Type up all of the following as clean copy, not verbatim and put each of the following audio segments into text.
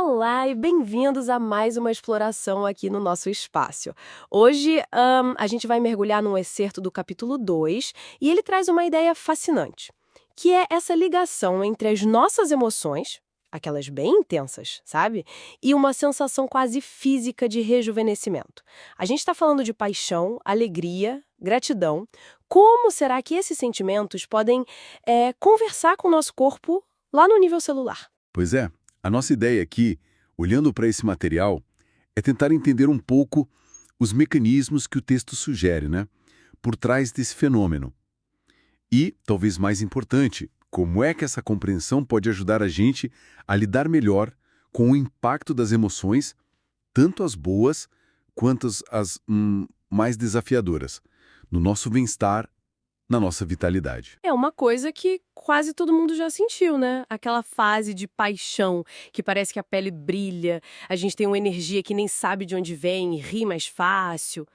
Olá e bem-vindos a mais uma exploração aqui no nosso espaço. Hoje, a gente vai mergulhar num excerto do capítulo 2 e ele traz uma ideia fascinante, que é essa ligação entre as nossas emoções, aquelas bem intensas, sabe? E uma sensação quase física de rejuvenescimento. A gente está falando de paixão, alegria, gratidão. Como será que esses sentimentos podem conversar com o nosso corpo lá no nível celular? Pois é, a nossa ideia aqui, olhando para esse material, é tentar entender um pouco os mecanismos que o texto sugere, né? Por trás desse fenômeno. E, talvez mais importante, como é que essa compreensão pode ajudar a gente a lidar melhor com o impacto das emoções, tanto as boas quanto as mais desafiadoras, no nosso bem-estar, na nossa vitalidade. É uma coisa que quase todo mundo já sentiu, né? Aquela fase de paixão, que parece que a pele brilha, a gente tem uma energia que nem sabe de onde vem, ri mais fácil.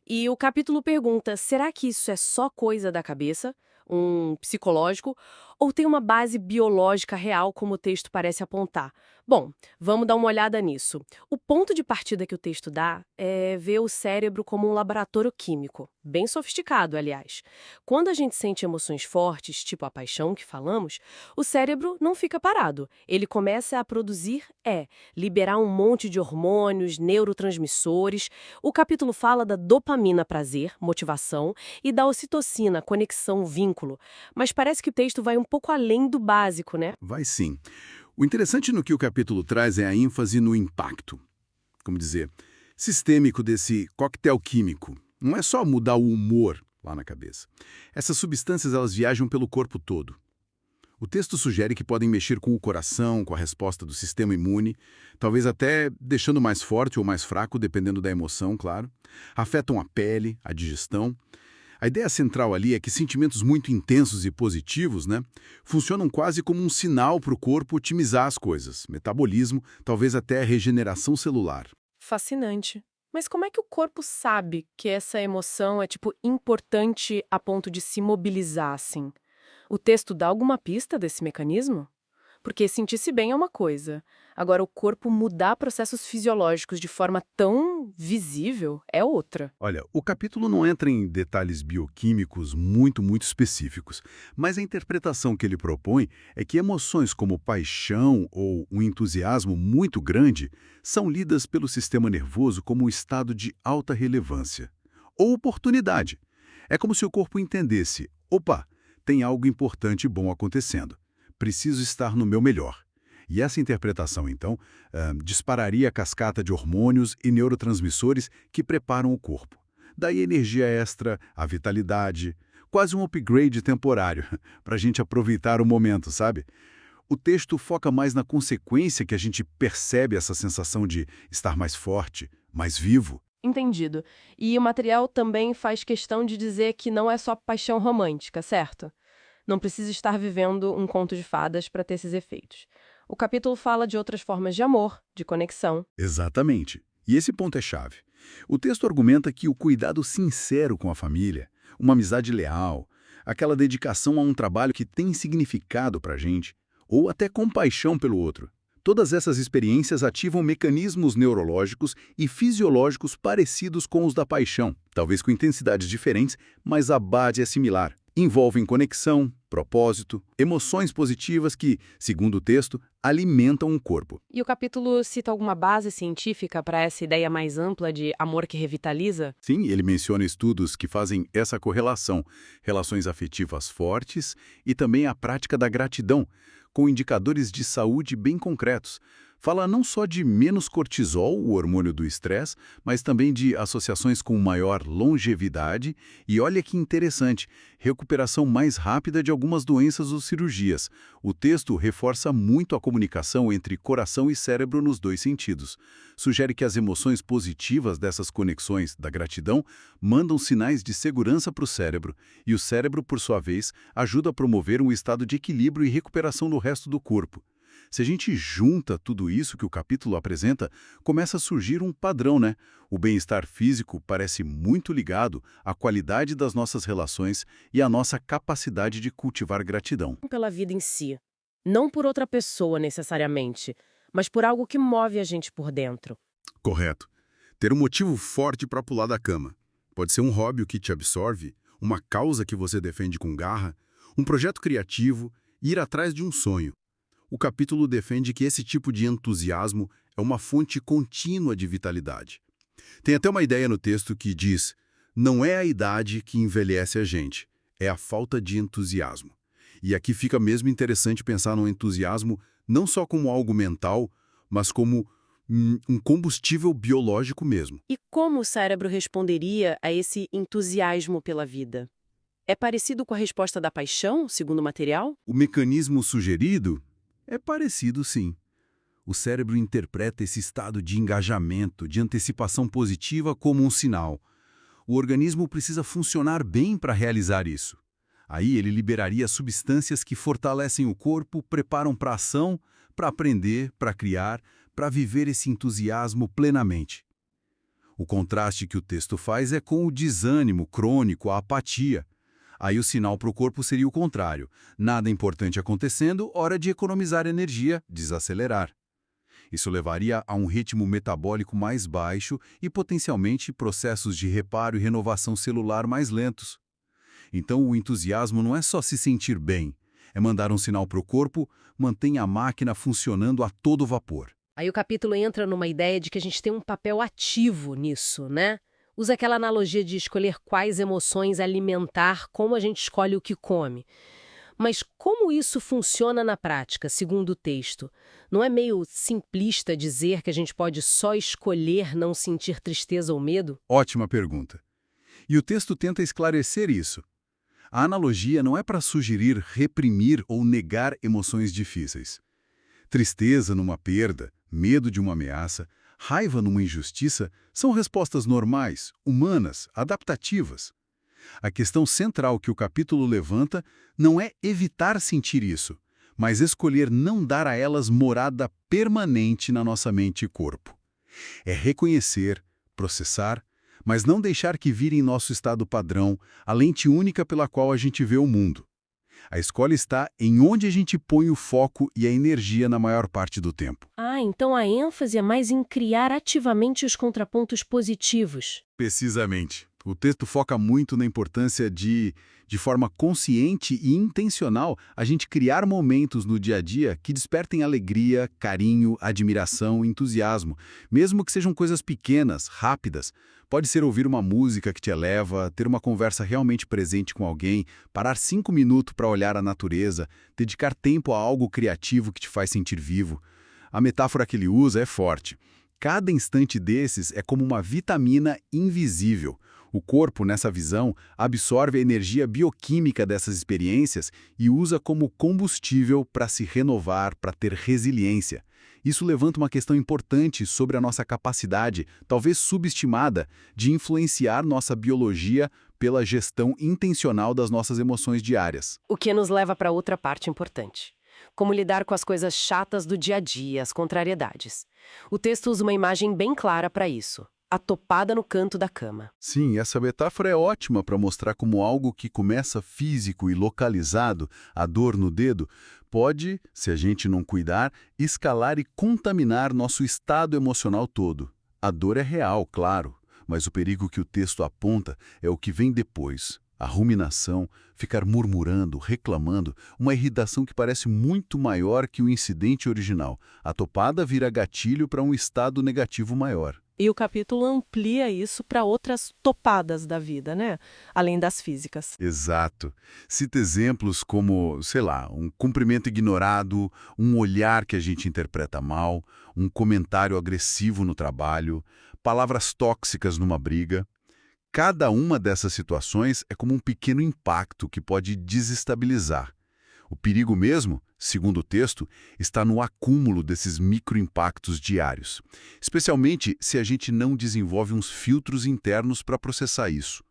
E o capítulo pergunta: será que isso é só coisa da cabeça, um psicológico, ou tem uma base biológica real, como o texto parece apontar? Bom, vamos dar uma olhada nisso. O ponto de partida que o texto dá é ver o cérebro como um laboratório químico, bem sofisticado, aliás. Quando a gente sente emoções fortes, tipo a paixão que falamos, o cérebro não fica parado. Ele começa a produzir, liberar um monte de hormônios, neurotransmissores. O capítulo fala da dopamina, prazer, motivação, e da ocitocina, conexão, vínculo. Mas parece que o texto vai um pouco além do básico, né? Vai sim. O interessante no que o capítulo traz é a ênfase no impacto, como dizer, sistêmico desse coquetel químico. Não é só mudar o humor lá na cabeça. Essas substâncias elas viajam pelo corpo todo. O texto sugere que podem mexer com o coração, com a resposta do sistema imune, talvez até deixando mais forte ou mais fraco, dependendo da emoção, claro. Afetam a pele, a digestão. A ideia central ali é que sentimentos muito intensos e positivos, né, funcionam quase como um sinal para o corpo otimizar as coisas, metabolismo, talvez até regeneração celular. Fascinante. Mas como é que o corpo sabe que essa emoção é, tipo, importante a ponto de se mobilizar, assim? O texto dá alguma pista desse mecanismo? Porque sentir-se bem é uma coisa. Agora, o corpo mudar processos fisiológicos de forma tão visível é outra. Olha, o capítulo não entra em detalhes bioquímicos muito específicos, mas a interpretação que ele propõe é que emoções como paixão ou um entusiasmo muito grande são lidas pelo sistema nervoso como um estado de alta relevância ou oportunidade. É como se o corpo entendesse: opa, tem algo importante e bom acontecendo. Preciso estar no meu melhor. E essa interpretação, então, dispararia a cascata de hormônios e neurotransmissores que preparam o corpo. Daí a energia extra, a vitalidade, quase um upgrade temporário, para a gente aproveitar o momento, sabe? O texto foca mais na consequência que a gente percebe essa sensação de estar mais forte, mais vivo. Entendido. E o material também faz questão de dizer que não é só paixão romântica, certo? Não precisa estar vivendo um conto de fadas para ter esses efeitos. O capítulo fala de outras formas de amor, de conexão. Exatamente. E esse ponto é chave. O texto argumenta que o cuidado sincero com a família, uma amizade leal, aquela dedicação a um trabalho que tem significado para a gente, ou até compaixão pelo outro, todas essas experiências ativam mecanismos neurológicos e fisiológicos parecidos com os da paixão, talvez com intensidades diferentes, mas a base é similar. Envolvem conexão, propósito, emoções positivas que, segundo o texto, alimentam o corpo. E o capítulo cita alguma base científica para essa ideia mais ampla de amor que revitaliza? Sim, ele menciona estudos que fazem essa correlação, relações afetivas fortes e também a prática da gratidão, com indicadores de saúde bem concretos. Fala não só de menos cortisol, o hormônio do estresse, mas também de associações com maior longevidade e, olha que interessante, recuperação mais rápida de algumas doenças ou cirurgias. O texto reforça muito a comunicação entre coração e cérebro nos dois sentidos. Sugere que as emoções positivas dessas conexões da gratidão mandam sinais de segurança para o cérebro, e o cérebro, por sua vez, ajuda a promover um estado de equilíbrio e recuperação do resto do corpo. Se a gente junta tudo isso que o capítulo apresenta, começa a surgir um padrão, né? O bem-estar físico parece muito ligado à qualidade das nossas relações e à nossa capacidade de cultivar gratidão. Pela vida em si, não por outra pessoa necessariamente, mas por algo que move a gente por dentro. Correto. Ter um motivo forte para pular da cama. Pode ser um hobby que te absorve, uma causa que você defende com garra, um projeto criativo, ir atrás de um sonho. O capítulo defende que esse tipo de entusiasmo é uma fonte contínua de vitalidade. Tem até uma ideia no texto que diz: não é a idade que envelhece a gente, é a falta de entusiasmo. E aqui fica mesmo interessante pensar no entusiasmo não só como algo mental, mas como um combustível biológico mesmo. E como o cérebro responderia a esse entusiasmo pela vida? É parecido com a resposta da paixão, segundo o material? O mecanismo sugerido é parecido, sim. O cérebro interpreta esse estado de engajamento, de antecipação positiva como um sinal. O organismo precisa funcionar bem para realizar isso. Aí ele liberaria substâncias que fortalecem o corpo, preparam para a ação, para aprender, para criar, para viver esse entusiasmo plenamente. O contraste que o texto faz é com o desânimo crônico, a apatia. Aí o sinal para o corpo seria o contrário. Nada importante acontecendo, hora de economizar energia, desacelerar. Isso levaria a um ritmo metabólico mais baixo e potencialmente processos de reparo e renovação celular mais lentos. Então o entusiasmo não é só se sentir bem, é mandar um sinal para o corpo, mantém a máquina funcionando a todo vapor. Aí o capítulo entra numa ideia de que a gente tem um papel ativo nisso, né? Usa aquela analogia de escolher quais emoções alimentar, como a gente escolhe o que come. Mas como isso funciona na prática, segundo o texto? Não é meio simplista dizer que a gente pode só escolher não sentir tristeza ou medo? Ótima pergunta. E o texto tenta esclarecer isso. A analogia não é para sugerir reprimir ou negar emoções difíceis. Tristeza numa perda, medo de uma ameaça, raiva numa injustiça são respostas normais, humanas, adaptativas. A questão central que o capítulo levanta não é evitar sentir isso, mas escolher não dar a elas morada permanente na nossa mente e corpo. É reconhecer, processar, mas não deixar que virem nosso estado padrão, a lente única pela qual a gente vê o mundo. A escolha está em onde a gente põe o foco e a energia na maior parte do tempo. Ah, então a ênfase é mais em criar ativamente os contrapontos positivos. Precisamente. O texto foca muito na importância de forma consciente e intencional, a gente criar momentos no dia a dia que despertem alegria, carinho, admiração, entusiasmo, mesmo que sejam coisas pequenas, rápidas. Pode ser ouvir uma música que te eleva, ter uma conversa realmente presente com alguém, parar 5 minutos para olhar a natureza, dedicar tempo a algo criativo que te faz sentir vivo. A metáfora que ele usa é forte. Cada instante desses é como uma vitamina invisível. O corpo, nessa visão, absorve a energia bioquímica dessas experiências e usa como combustível para se renovar, para ter resiliência. Isso levanta uma questão importante sobre a nossa capacidade, talvez subestimada, de influenciar nossa biologia pela gestão intencional das nossas emoções diárias. O que nos leva para outra parte importante. Como lidar com as coisas chatas do dia a dia, as contrariedades. O texto usa uma imagem bem clara para isso. A topada no canto da cama. Sim, essa metáfora é ótima para mostrar como algo que começa físico e localizado, a dor no dedo, pode, se a gente não cuidar, escalar e contaminar nosso estado emocional todo. A dor é real, claro, mas o perigo que o texto aponta é o que vem depois. A ruminação, ficar murmurando, reclamando, uma irritação que parece muito maior que o incidente original. A topada vira gatilho para um estado negativo maior. E o capítulo amplia isso para outras topadas da vida, né? Além das físicas. Exato. Cita exemplos como, sei lá, um cumprimento ignorado, um olhar que a gente interpreta mal, um comentário agressivo no trabalho, palavras tóxicas numa briga. Cada uma dessas situações é como um pequeno impacto que pode desestabilizar. O perigo mesmo, segundo o texto, está no acúmulo desses microimpactos diários, especialmente se a gente não desenvolve uns filtros internos para processar isso.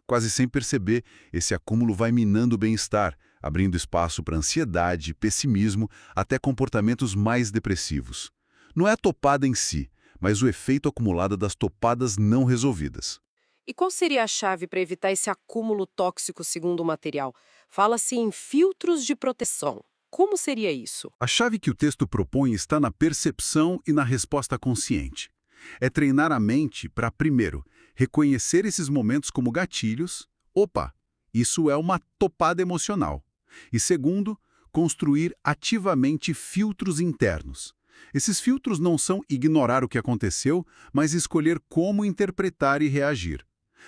Quase sem perceber, esse acúmulo vai minando o bem-estar, abrindo espaço para ansiedade, pessimismo, até comportamentos mais depressivos. Não é a topada em si, mas o efeito acumulado das topadas não resolvidas. E qual seria a chave para evitar esse acúmulo tóxico segundo o material? Fala-se em filtros de proteção. Como seria isso? A chave que o texto propõe está na percepção e na resposta consciente. É treinar a mente para, primeiro, reconhecer esses momentos como gatilhos. Opa, isso é uma topada emocional. E segundo, construir ativamente filtros internos. Esses filtros não são ignorar o que aconteceu, mas escolher como interpretar e reagir.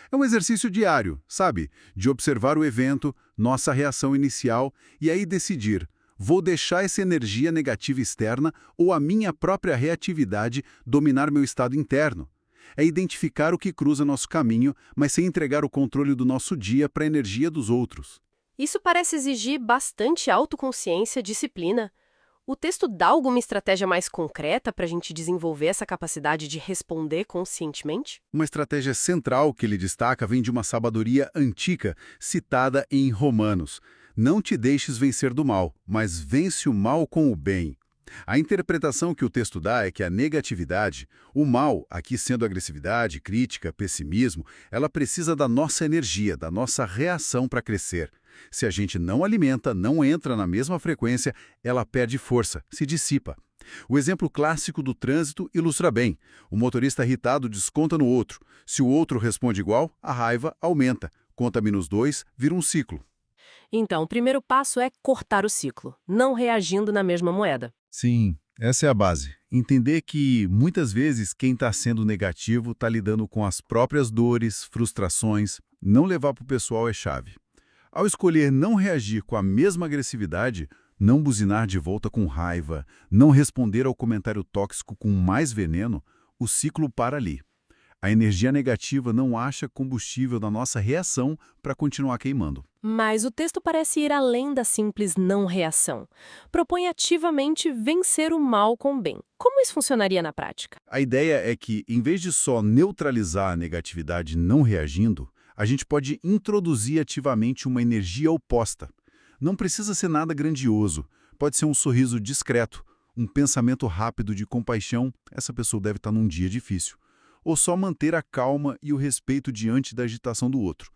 É um exercício diário, sabe? De observar o evento, nossa reação inicial, e aí decidir: vou deixar essa energia negativa externa ou a minha própria reatividade dominar meu estado interno? É identificar o que cruza nosso caminho, mas sem entregar o controle do nosso dia para a energia dos outros. Isso parece exigir bastante autoconsciência, disciplina. O texto dá alguma estratégia mais concreta para a gente desenvolver essa capacidade de responder conscientemente? Uma estratégia central que ele destaca vem de uma sabedoria antiga citada em Romanos. Não te deixes vencer do mal, mas vence o mal com o bem. A interpretação que o texto dá é que a negatividade, o mal, aqui sendo agressividade, crítica, pessimismo, ela precisa da nossa energia, da nossa reação para crescer. Se a gente não alimenta, não entra na mesma frequência, ela perde força, se dissipa. O exemplo clássico do trânsito ilustra bem. O motorista irritado desconta no outro. Se o outro responde igual, a raiva aumenta. Conta -2, vira um ciclo. Então, o primeiro passo é cortar o ciclo, não reagindo na mesma moeda. Sim, essa é a base. Entender que, muitas vezes, quem está sendo negativo está lidando com as próprias dores, frustrações. Não levar para o pessoal é chave. Ao escolher não reagir com a mesma agressividade, não buzinar de volta com raiva, não responder ao comentário tóxico com mais veneno, o ciclo para ali. A energia negativa não acha combustível na nossa reação para continuar queimando. Mas o texto parece ir além da simples não reação. Propõe ativamente vencer o mal com o bem. Como isso funcionaria na prática? A ideia é que, em vez de só neutralizar a negatividade não reagindo, a gente pode introduzir ativamente uma energia oposta. Não precisa ser nada grandioso. Pode ser um sorriso discreto, um pensamento rápido de compaixão. Essa pessoa deve estar num dia difícil. Ou só manter a calma e o respeito diante da agitação do outro.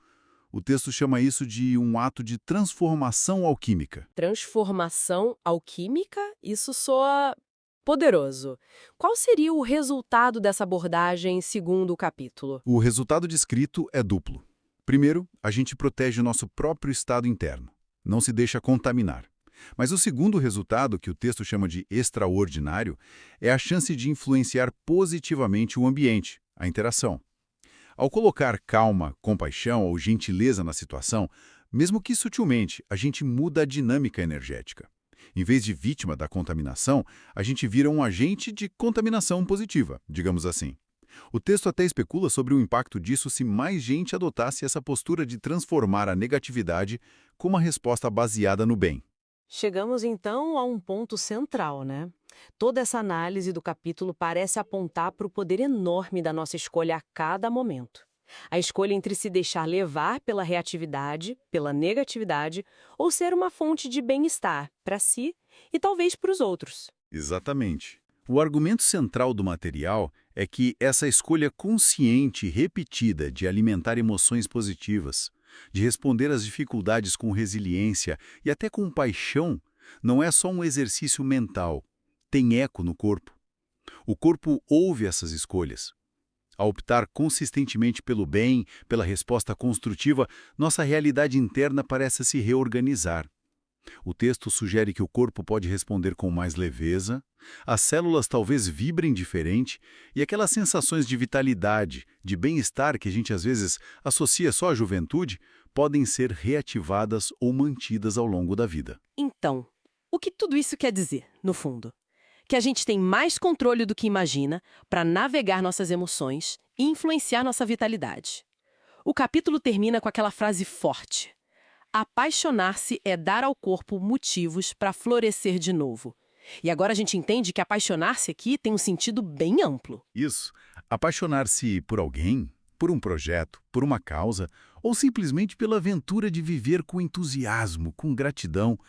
O texto chama isso de um ato de transformação alquímica. Transformação alquímica? Isso soa poderoso. Qual seria o resultado dessa abordagem segundo o capítulo? O resultado descrito é duplo. Primeiro, a gente protege o nosso próprio estado interno. Não se deixa contaminar. Mas o segundo resultado, que o texto chama de extraordinário, é a chance de influenciar positivamente o ambiente, a interação. Ao colocar calma, compaixão ou gentileza na situação, mesmo que sutilmente, a gente muda a dinâmica energética. Em vez de vítima da contaminação, a gente vira um agente de contaminação positiva, digamos assim. O texto até especula sobre o impacto disso se mais gente adotasse essa postura de transformar a negatividade com uma resposta baseada no bem. Chegamos então a um ponto central, né? Toda essa análise do capítulo parece apontar para o poder enorme da nossa escolha a cada momento. A escolha entre se deixar levar pela reatividade, pela negatividade, ou ser uma fonte de bem-estar para si e talvez para os outros. Exatamente. O argumento central do material é que essa escolha consciente e repetida de alimentar emoções positivas, de responder às dificuldades com resiliência e até com paixão, não é só um exercício mental, tem eco no corpo. O corpo ouve essas escolhas. Ao optar consistentemente pelo bem, pela resposta construtiva, nossa realidade interna parece se reorganizar. O texto sugere que o corpo pode responder com mais leveza, as células talvez vibrem diferente e aquelas sensações de vitalidade, de bem-estar que a gente às vezes associa só à juventude, podem ser reativadas ou mantidas ao longo da vida. Então, o que tudo isso quer dizer, no fundo? Que a gente tem mais controle do que imagina para navegar nossas emoções e influenciar nossa vitalidade. O capítulo termina com aquela frase forte: apaixonar-se é dar ao corpo motivos para florescer de novo. E agora a gente entende que apaixonar-se aqui tem um sentido bem amplo. Isso, apaixonar-se por alguém, por um projeto, por uma causa, ou simplesmente pela aventura de viver com entusiasmo, com gratidão.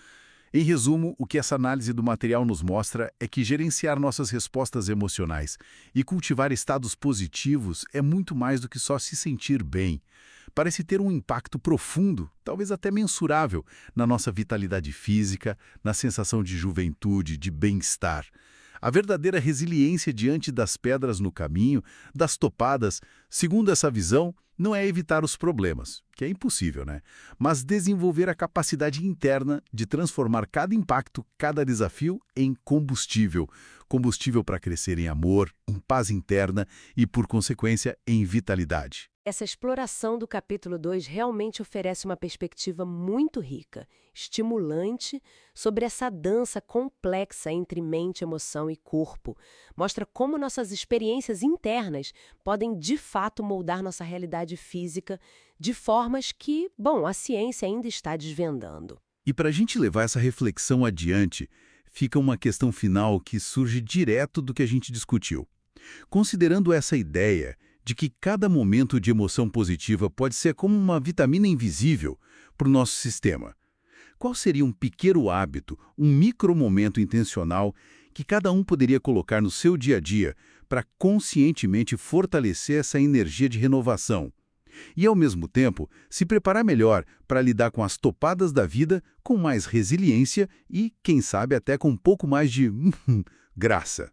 Em resumo, o que essa análise do material nos mostra é que gerenciar nossas respostas emocionais e cultivar estados positivos é muito mais do que só se sentir bem. parece ter um impacto profundo, talvez até mensurável, na nossa vitalidade física, na sensação de juventude, de bem-estar. A verdadeira resiliência diante das pedras no caminho, das topadas, segundo essa visão, não é evitar os problemas, que é impossível, né? Mas desenvolver a capacidade interna de transformar cada impacto, cada desafio em combustível. Combustível para crescer em amor, em paz interna e, por consequência, em vitalidade. Essa exploração do capítulo 2 realmente oferece uma perspectiva muito rica, estimulante, sobre essa dança complexa entre mente, emoção e corpo. Mostra como nossas experiências internas podem, de fato, moldar nossa realidade física de formas que, bom, a ciência ainda está desvendando. E para a gente levar essa reflexão adiante, fica uma questão final que surge direto do que a gente discutiu. Considerando essa ideia de que cada momento de emoção positiva pode ser como uma vitamina invisível para o nosso sistema, qual seria um pequeno hábito, um micromomento intencional que cada um poderia colocar no seu dia a dia para conscientemente fortalecer essa energia de renovação? E, ao mesmo tempo, se preparar melhor para lidar com as topadas da vida com mais resiliência e, quem sabe, até com um pouco mais de graça.